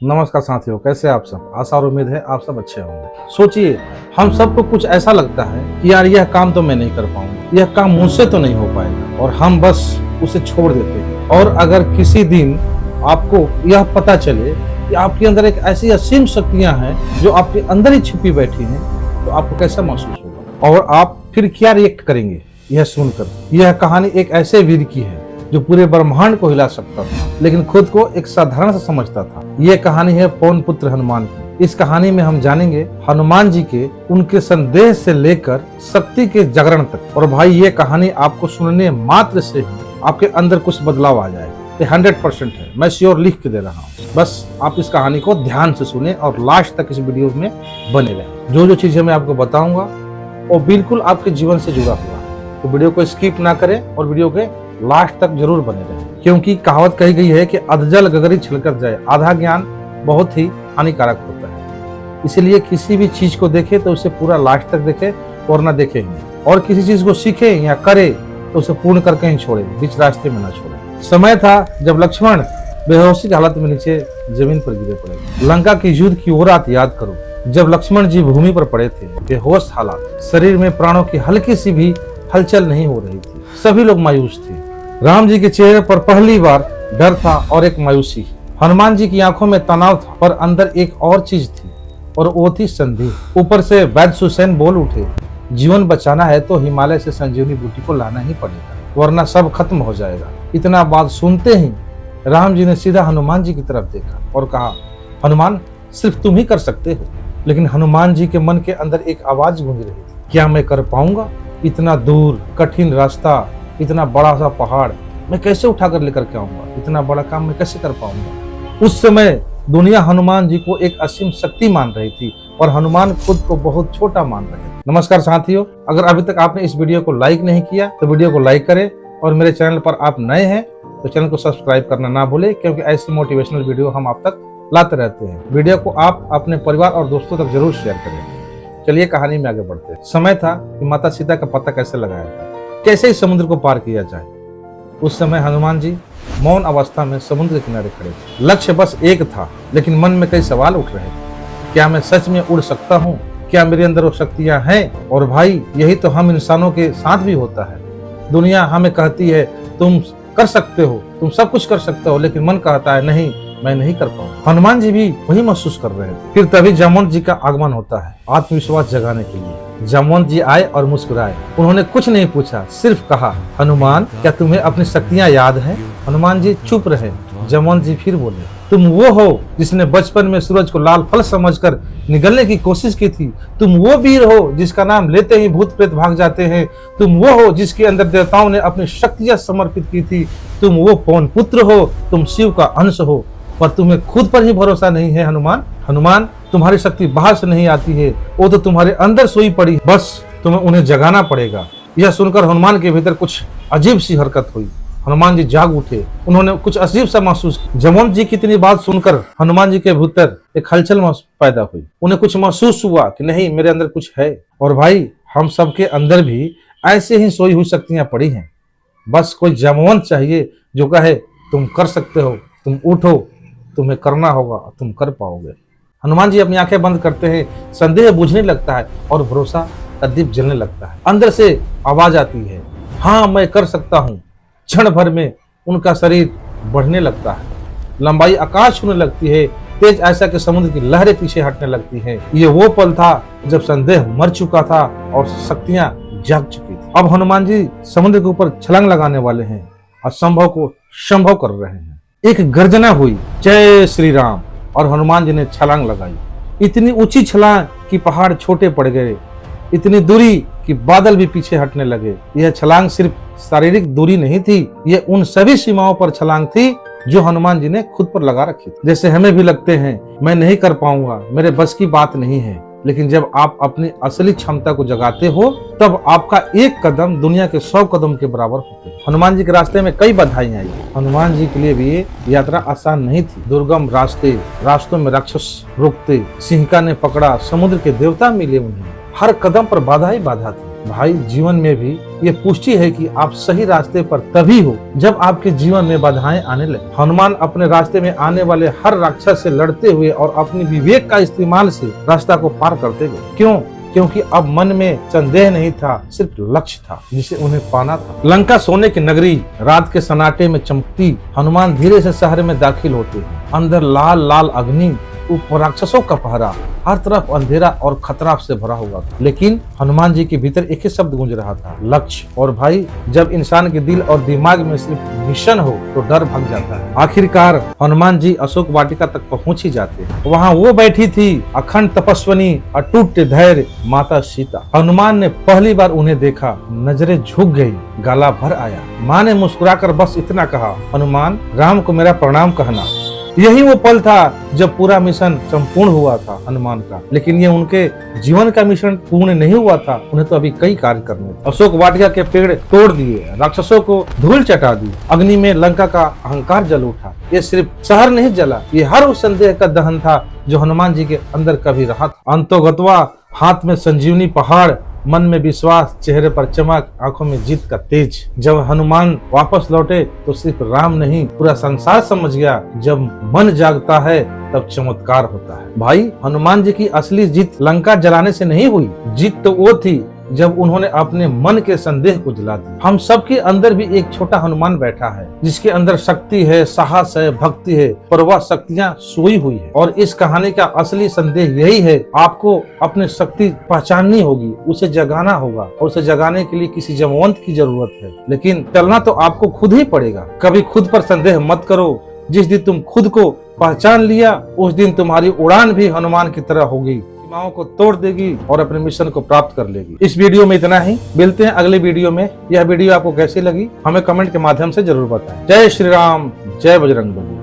नमस्कार साथियों, कैसे आप सब। आशा और उम्मीद है आप सब अच्छे होंगे। सोचिए, हम सबको कुछ ऐसा लगता है कि यार यह काम तो मैं नहीं कर पाऊंगा, यह काम मुझसे तो नहीं हो पाएगा, और हम बस उसे छोड़ देते हैं। और अगर किसी दिन आपको यह पता चले कि आपके अंदर एक ऐसी असीम शक्तियां हैं जो आपके अंदर ही छिपी बैठी हैं, तो आपको कैसा महसूस होगा और आप फिर क्या रिएक्ट करेंगे यह सुनकर। यह कहानी एक ऐसे वीर की है जो पूरे ब्रह्मांड को हिला सकता था, लेकिन खुद को एक साधारण सा समझता था। ये कहानी है पवन पुत्र हनुमान की। इस कहानी में हम जानेंगे हनुमान जी के उनके संदेह से लेकर शक्ति के जागरण तक। और भाई, ये कहानी आपको सुनने मात्र से ही आपके अंदर कुछ बदलाव आ जाए, ये 100% है। मैं श्योर लिख के दे रहा हूँ। बस आप इस कहानी को ध्यान से सुने और लास्ट तक इस वीडियो में बने रहें। जो जो चीजें मैं आपको बताऊंगा वो बिल्कुल आपके जीवन से जुड़ा हुआ है, तो वीडियो को स्किप ना करें और वीडियो के लास्ट तक जरूर बने रहें, क्योंकि कहावत कही गई है कि अधजल गगरी छिलकर जाए, आधा ज्ञान बहुत ही हानिकारक होता है। इसलिए किसी भी चीज को देखे तो उसे पूरा लास्ट तक देखे और ना देखे ही नहीं। और किसी चीज को सीखे या करे तो उसे पूर्ण करके ही छोड़े, बीच रास्ते में ना छोड़े। समय था जब लक्ष्मण बेहोशी की हालत में नीचे जमीन पर गिरे पड़े। लंका की युद्ध की वो रात याद करो जब लक्ष्मण जी भूमि पर पड़े थे, बेहोश हालात, शरीर में प्राणों की हल्की सी भी हलचल नहीं हो रही थी। सभी लोग मायूस थे। राम जी के चेहरे पर पहली बार डर था और एक मायूसी। हनुमान जी की आंखों में तनाव था, पर अंदर एक और चीज थी, और वो थी संदेह। ऊपर से वैद्य सुसैन बोल उठे, जीवन बचाना है तो हिमालय से संजीवनी बूटी को लाना ही पड़ेगा, वरना सब खत्म हो जाएगा। इतना बात सुनते ही राम जी ने सीधा हनुमान जी की तरफ देखा और कहा, हनुमान, सिर्फ तुम ही कर सकते हो। लेकिन हनुमान जी के मन के अंदर एक आवाज गूंज रही थी, क्या मैं कर पाऊंगा? इतना दूर, कठिन रास्ता, इतना बड़ा सा पहाड़ मैं कैसे उठाकर लेकर के आऊंगा? इतना बड़ा काम मैं कैसे कर पाऊंगा? उस समय दुनिया हनुमान जी को एक असीम शक्ति मान रही थी और हनुमान खुद को बहुत छोटा मान रहे थे। नमस्कार साथियों, अगर अभी तक आपने इस वीडियो को लाइक नहीं किया तो वीडियो को लाइक करें, और मेरे चैनल पर आप नए हैं तो चैनल को सब्सक्राइब करना ना भूलें, क्योंकि ऐसी मोटिवेशनल वीडियो हम आप तक लाते रहते हैं। वीडियो को आप अपने परिवार और दोस्तों तक जरूर शेयर करें। चलिए कहानी में आगे बढ़ते हैं। समय था कि माता सीता का पता कैसे लगाया जाए, कैसे इस समुद्र को पार किया जाए। उस समय हनुमान जी मौन अवस्था में समुद्र के किनारे खड़े थे। लक्ष्य बस एक था, लेकिन मन में कई सवाल उठ रहे थे। क्या मैं सच में उड़ सकता हूँ? क्या मेरे अंदर वो शक्तियाँ हैं? और भाई, यही तो हम इंसानों के साथ भी होता है। दुनिया हमें कहती है तुम कर सकते हो, तुम सब कुछ कर सकते हो, लेकिन मन कहता है नहीं, मैं नहीं कर पाऊंगा। हनुमान जी भी वही महसूस कर रहे थे। फिर तभी जामवंत जी का आगमन होता है, आत्मविश्वास जगाने के लिए। जामवंत जी आए और मुस्कुराए। उन्होंने कुछ नहीं पूछा, सिर्फ कहा, हनुमान, क्या तुम्हें अपनी शक्तियाँ याद है? हनुमान जी चुप रहे। जामवंत जी फिर बोले, तुम वो हो जिसने बचपन में सूरज को लाल फल समझकर निगलने की कोशिश की थी। तुम वो वीर हो जिसका नाम लेते ही भूत प्रेत भाग जाते हैं। तुम वो हो जिसके अंदर देवताओं ने अपनी शक्तियां समर्पित की थी। तुम वो पवन पुत्र हो, तुम शिव का अंश हो, पर तुम्हें खुद पर ही भरोसा नहीं है। हनुमान, हनुमान, तुम्हारी शक्ति बाहर से नहीं आती है, वो तो तुम्हारे अंदर सोई पड़ी, बस तुम्हें उन्हें जगाना पड़ेगा। यह सुनकर हनुमान के भीतर कुछ अजीब सी हरकत हुई। हनुमान जी जाग उठे। उन्होंने कुछ अजीब सा महसूस किया। जामवंत जी की इतनी बात सुनकर हनुमान जी के भीतर एक हलचल पैदा हुई। उन्हें कुछ महसूस हुआ कि नहीं, मेरे अंदर कुछ है। और भाई, हम सबके अंदर भी ऐसे ही सोई हुई शक्तियां पड़ी हैं। बस कोई जामवंत चाहिए जो कहे तुम कर सकते हो, तुम उठो, तुम्हें करना होगा, तुम कर पाओगे। हनुमान जी अपनी आंखें बंद करते हैं। संदेह बुझने लगता है और भरोसा का दीप जलने लगता है। अंदर से आवाज आती है, हाँ मैं कर सकता हूँ। क्षण भर में उनका शरीर बढ़ने लगता है, लंबाई आकाश छूने लगती है, तेज ऐसा कि समुद्र की लहरें पीछे हटने लगती हैं। ये वो पल था जब संदेह मर चुका था और शक्तियां जाग चुकी थी। अब हनुमान जी समुद्र के ऊपर छलांग लगाने वाले हैं, असंभव को संभव कर रहे हैं। एक गर्जना हुई, जय श्री राम, और हनुमान जी ने छलांग लगाई। इतनी ऊंची छलांग कि पहाड़ छोटे पड़ गए, इतनी दूरी कि बादल भी पीछे हटने लगे। यह छलांग सिर्फ शारीरिक दूरी नहीं थी, यह उन सभी सीमाओं पर छलांग थी जो हनुमान जी ने खुद पर लगा रखी थी। जैसे हमें भी लगते हैं, मैं नहीं कर पाऊंगा, मेरे बस की बात नहीं है, लेकिन जब आप अपनी असली क्षमता को जगाते हो, तब आपका एक कदम दुनिया के 100 कदम के बराबर होते हैं। हनुमान जी के रास्ते में कई बाधाएं आई। हनुमान जी के लिए भी ये यात्रा आसान नहीं थी। दुर्गम रास्ते, रास्तों में राक्षस रोकते, सिंहिका ने पकड़ा, समुद्र के देवता मिले उन्हें, हर कदम पर बाधा ही बाधा थी। भाई जीवन में भी ये पुष्टि है कि आप सही रास्ते पर तभी हो जब आपके जीवन में बाधाएं आने लगे। हनुमान अपने रास्ते में आने वाले हर राक्षस से लड़ते हुए और अपनी विवेक का इस्तेमाल से रास्ता को पार करते गए। क्यों? क्योंकि अब मन में संदेह नहीं था, सिर्फ लक्ष्य था जिसे उन्हें पाना था। लंका सोने की नगरी रात के सन्नाटे में चमकती। हनुमान धीरे से शहर में दाखिल होते हैं। अंदर लाल लाल अग्नि, ऊपर राक्षसों का पहरा, हर तरफ अंधेरा और खतरा से भरा हुआ था। लेकिन हनुमान जी के भीतर एक ही शब्द गूंज रहा था, लक्ष्य। और भाई जब इंसान के दिल और दिमाग में सिर्फ मिशन हो तो डर भाग जाता है। आखिरकार हनुमान जी अशोक वाटिका तक पहुंच ही जाते हैं। वहाँ वो बैठी थी, अखंड तपस्विनी, अटूट धैर्य, माता सीता। हनुमान ने पहली बार उन्हें देखा, नजरें झुक गई, गला भर आया। माँ ने मुस्कुराकर बस इतना कहा, हनुमान राम को मेरा प्रणाम कहना। यही वो पल था जब पूरा मिशन संपूर्ण हुआ था हनुमान का। लेकिन ये उनके जीवन का मिशन पूर्ण नहीं हुआ था, उन्हें तो अभी कई कार्य करने थे। अशोक वाटिका के पेड़ तोड़ दिए, राक्षसों को धूल चटा दी, अग्नि में लंका का अहंकार जल उठा। ये सिर्फ शहर नहीं जला, ये हर उस संदेह का दहन था जो हनुमान जी के अंदर कभी रहा था। अंतोगत्वा हाथ में संजीवनी पहाड़, मन में विश्वास, चेहरे पर चमक, आंखों में जीत का तेज। जब हनुमान वापस लौटे तो सिर्फ राम नहीं, पूरा संसार समझ गया, जब मन जागता है तब चमत्कार होता है। भाई हनुमान जी की असली जीत लंका जलाने से नहीं हुई, जीत तो वो थी जब उन्होंने अपने मन के संदेह को जला दिया। हम सबके अंदर भी एक छोटा हनुमान बैठा है, जिसके अंदर शक्ति है, साहस है, भक्ति है, पर वह शक्तियाँ सोई हुई है। और इस कहानी का असली संदेश यही है, आपको अपनी शक्ति पहचाननी होगी, उसे जगाना होगा, और उसे जगाने के लिए किसी जमवंत की जरूरत है। लेकिन चलना तो आपको खुद ही पड़ेगा। कभी खुद पर संदेह मत करो। जिस दिन तुम खुद को पहचान लिया, उस दिन तुम्हारी उड़ान भी हनुमान की तरह होगी, सीमाओं को तोड़ देगी और अपने मिशन को प्राप्त कर लेगी। इस वीडियो में इतना ही, मिलते हैं अगले वीडियो में। यह वीडियो आपको कैसी लगी हमें कमेंट के माध्यम से जरूर बताएं। जय श्री राम, जय बजरंग बली।